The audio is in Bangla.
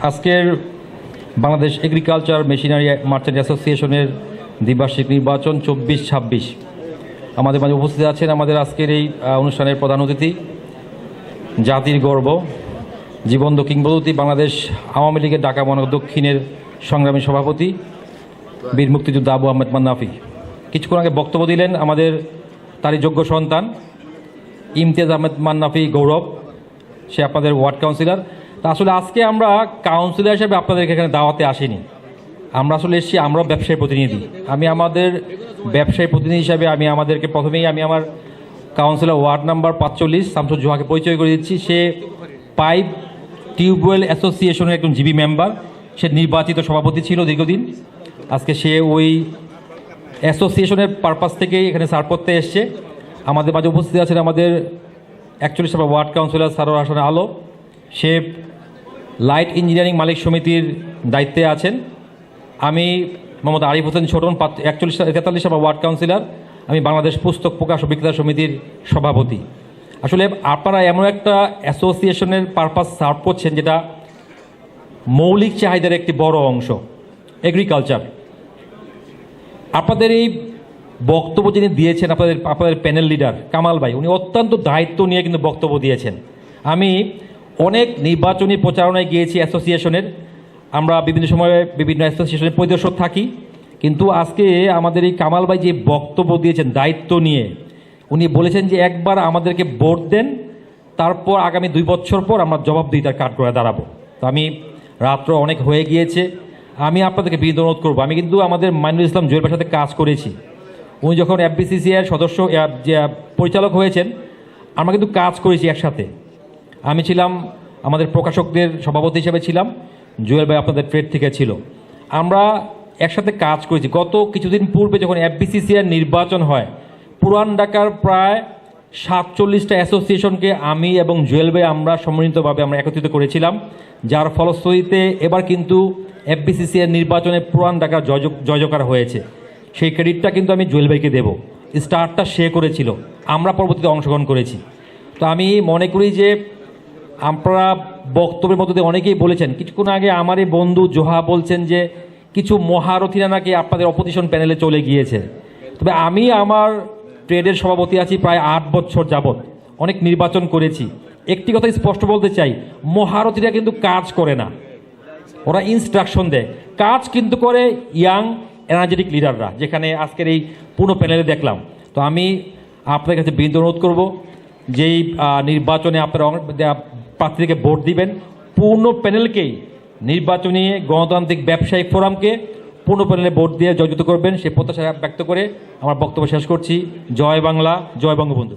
আজকের বাংলাদেশ এগ্রিকালচার মেশিনারি মার্চেন্ট অ্যাসোসিয়েশনের দ্বিবার্ষিক নির্বাচন 24-26 আমাদের মাঝে উপস্থিত আছেন আমাদের আজকের এই অনুষ্ঠানের প্রধান অতিথি, জাতির গর্ব, জীবন্ত কিংবদন্তি, বাংলাদেশ আওয়ামী লীগের ঢাকা মহানগর দক্ষিণের সংগ্রামী সভাপতি বীর মুক্তিযোদ্ধা আবু আহমেদ মান্নাফি। কিছুক্ষণ আগে বক্তব্য দিলেন আমাদের তারই যোগ্য সন্তান ইমতিয়াজ আহমেদ মান্নাফি গৌরব, সে আপনাদের ওয়ার্ড কাউন্সিলর। তা আসলে আজকে আমরা কাউন্সিলর হিসেবে আপনাদেরকে এখানে দাওয়াতে আসিনি, আমরা আসলে এসেছি আমরা ব্যবসায়ী প্রতিনিধি। আমি আমাদের ব্যবসায়ী প্রতিনিধি হিসাবে আমাদেরকে প্রথমেই আমার কাউন্সিলর ওয়ার্ড নাম্বার 45 শামসুজ্জোহাকে পরিচয় করে দিচ্ছি। সে পাইপ টিউবওয়েল অ্যাসোসিয়েশনের একজন জিবি মেম্বার, সে নির্বাচিত সভাপতি ছিল দীর্ঘদিন। আজকে সে ওই অ্যাসোসিয়েশনের পারপাস থেকেই এখানে সার্ভ করতে এসছে। আমাদের মাঝে উপস্থিত আছেন আমাদের 41 নম্বর ওয়ার্ড কাউন্সিলর সারোয়ার হাসান আলো, সে লাইট ইঞ্জিনিয়ারিং মালিক সমিতির দায়িত্বে আছেন। আমি মোহাম্মদ আরিফ হোসেন ছোটন 43 নম্বর ওয়ার্ড কাউন্সিলর, আমি বাংলাদেশ পুস্তক প্রকাশ ও বিক্রেতা সমিতির সভাপতি। আসলে আপনারা এমন একটা অ্যাসোসিয়েশনের পারপাস সার্ভ করছেন যেটা মৌলিক চাহিদার একটি বড় অংশ, এগ্রিকালচার। আপনাদের এই বক্তব্য যিনি দিয়েছেন আপনাদের প্যানেল লিডার কামাল ভাই, উনি অত্যন্ত দায়িত্ব নিয়ে কিন্তু বক্তব্য দিয়েছেন। আমি অনেক নির্বাচনী প্রচারণায় গিয়েছি অ্যাসোসিয়েশনের, আমরা বিভিন্ন সময়ে বিভিন্ন অ্যাসোসিয়েশনের পরিদর্শক থাকি, কিন্তু আজকে আমাদের এই কামাল ভাই যে বক্তব্য দিয়েছেন দায়িত্ব নিয়ে, উনি বলেছেন যে একবার আমাদেরকে ভোট দেন, তারপর আগামী 2 বছর পর আমরা জবাবদিহিতার কাঠ করে দাঁড়াবো। তো আমি রাত্র অনেক হয়ে গিয়েছে, আমি আপনাদেরকে বিনীত অনুরোধ করবো। আমি কিন্তু আমাদের মাইনুল ইসলাম জুয়েল ভাইয়ের সাথে কাজ করেছি, উনি যখন FBCCI সদস্য পরিচালক হয়েছেন, আমরা কিন্তু কাজ করেছি একসাথে। আমি ছিলাম আমাদের প্রকাশকদের সভাপতি হিসেবে ছিলাম, জুয়েল ভাই আপনাদের ট্রেড থেকে ছিল, আমরা একসাথে কাজ করেছি। গত কিছুদিন পূর্বে যখন FBCCI নির্বাচন হয়, পুরান ঢাকার প্রায় 47টা অ্যাসোসিয়েশনকে আমি এবং জুয়েল ভাই আমরা সম্মিলিতভাবে আমরা একত্রিত করেছিলাম, যার ফলশ্রুতিতে এবার কিন্তু FBCCI নির্বাচনে পুরান ঢাকার জয়জয়কার হয়েছে। সেই ক্রেডিটটা কিন্তু আমি জুয়েল ভাইকে দেব, স্টার্টটা সে করেছিল, আমরা পরবর্তীতে অংশগ্রহণ করেছি। তো আমি মনে করি যে আপনারা বক্তব্যের মধ্যে দিয়ে অনেকেই বলেছেন, কিছুক্ষণ আগে আমার এই বন্ধু জোহা বলছেন যে কিছু মহারথীরা নাকি আপনাদের অপোজিশন প্যানেলে চলে গিয়েছে। তবে আমি আমার ট্রেডের সভাপতি আছি প্রায় 8 বছর যাবৎ, অনেক নির্বাচন করেছি। একটি কথা স্পষ্ট বলতে চাই, মহারথীরা কিন্তু কাজ করে না, ওরা ইনস্ট্রাকশন দেয়। কাজ কিন্তু করে ইয়াং এনার্জেটিক লিডাররা, যেখানে আজকের এই পুরো প্যানেলে দেখলাম। তো আমি আপনাদের কাছে বিনীত অনুরোধ করব, যেই নির্বাচনে আপনারা প্রার্থীকে ভোট দিবেন, পূর্ণ প্যানেলকেই নির্বাচনী গণতান্ত্রিক ব্যবসায়িক ফোরামকে পূর্ণ প্যানেলে ভোট দিয়ে জয়যুক্ত করবেন, সে প্রত্যাশা ব্যক্ত করে আমার বক্তব্য শেষ করছি। জয় বাংলা, জয় বঙ্গবন্ধু।